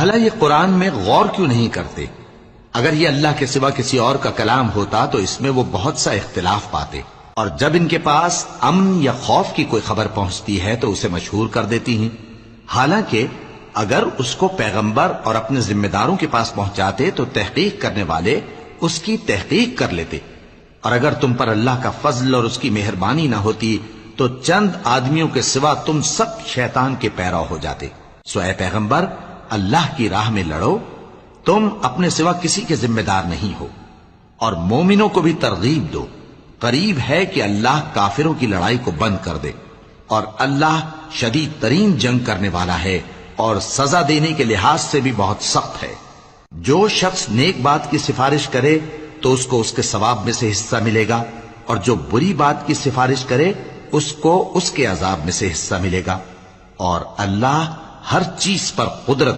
भला ये कुरान में गौर क्यों नहीं करते? अगर ये अल्लाह के सिवा किसी और का कलाम होता तो इसमें वो बहुत सा इख्तिलाफ पाते। और जब इनके पास अमन या खौफ की कोई खबर पहुंचती है तो उसे मशहूर कर देती हैं। हालांकि अगर उसको पैगंबर और अपने जिम्मेदारों के पास पहुंचाते तो तहकीक करने वाले उसकी तहकीक कर लेते। और अगर तुम पर अल्लाह का फजल और उसकी मेहरबानी ना होती तो चंद आदमियों के सिवा तुम सब शैतान के पैरव हो जाते। सो ऐ पैगंबर, अल्लाह की राह में लड़ो, तुम अपने सिवा किसी के जिम्मेदार नहीं हो। और मोमिनों को भी तरगीब दो, करीब है कि अल्लाह काफिरों की लड़ाई को बंद कर दे और अल्लाह शदीद तरीन जंग करने वाला है और सजा देने के लिहाज से भी बहुत सख्त है। जो शख्स नेक बात की सिफारिश करे तो उसको उसके सवाब में से हिस्सा मिलेगा, और जो बुरी बात की सिफारिश करे उसको उसके अजाब में से हिस्सा मिलेगा। और अल्लाह हर चीज पर कुदरत